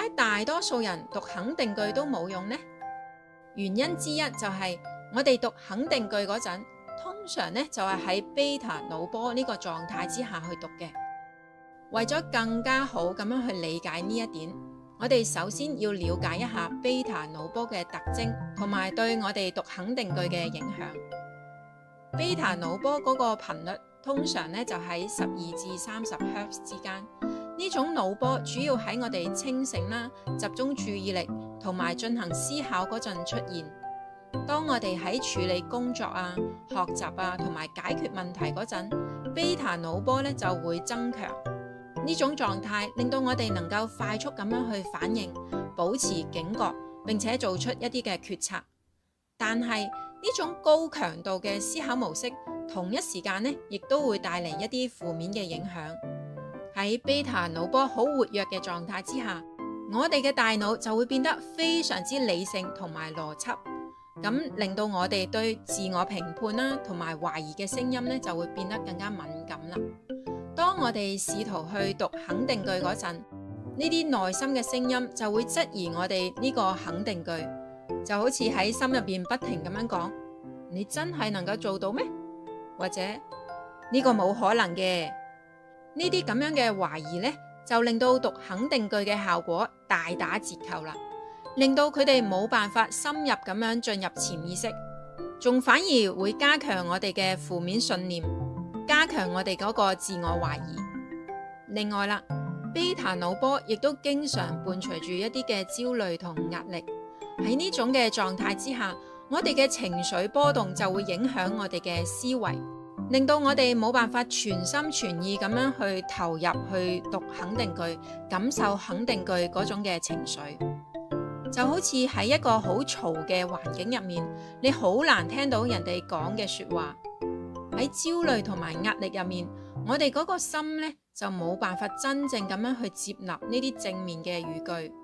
解大多數人讀肯定句都冇用呢？原因之一就係我哋讀肯定句嗰陣，通常呢就係喺 beta 腦波呢個狀態之下去讀嘅。為咗更加好咁樣去理解呢一點，我哋首先要了解一下 beta 腦波嘅特徵同埋對我哋讀肯定句嘅影響。beta 腦波嗰個頻率通常呢就喺12至30 Hz 之間。呢種腦波主要喺我哋清醒啦、集中注意力同埋進行思考嗰陣出現。當我哋喺處理工作啊、學習啊同埋解決問題嗰陣，beta 腦波咧就會增強。呢種狀態令到我哋能夠快速咁樣去反應、保持警覺，並且做出一啲嘅決策。但係呢種高強度嘅思考模式，同一時間呢亦都會帶嚟一啲負面嘅影響。喺 beta 腦波好活躍嘅狀態之下，我哋嘅大腦就會變得非常之理性同埋邏輯，咁令到我哋對自我評判啦同埋懷疑嘅聲音咧就會變得更加敏感啦。當我哋試圖去讀肯定句嗰陣，呢啲內心嘅聲音就會質疑我哋呢個肯定句，就好似喺心入邊不停咁樣講：你真係能夠做到咩？或者呢個冇可能嘅。呢啲咁樣嘅懷疑呢，就令到讀肯定句嘅效果大打折扣啦，令到佢哋冇辦法深入咁樣進入潛意識，仲反而會加強我哋嘅負面信念，加強我哋嗰個自我懷疑。另外啦，beta 腦波亦都經常伴隨住一啲嘅焦慮同壓力。喺呢種嘅狀態之下，我哋嘅情緒波動就會影響我哋嘅思維，令到我哋冇辦法全心全意咁樣去投入去讀肯定句，感受肯定句嗰種嘅情緒。就好似喺一個好嘈嘅環境入面，你好難聽到人哋講嘅說話。喺焦慮同埋壓力入面，我哋嗰個心呢，就冇辦法真正咁樣去接納呢啲正面嘅語句。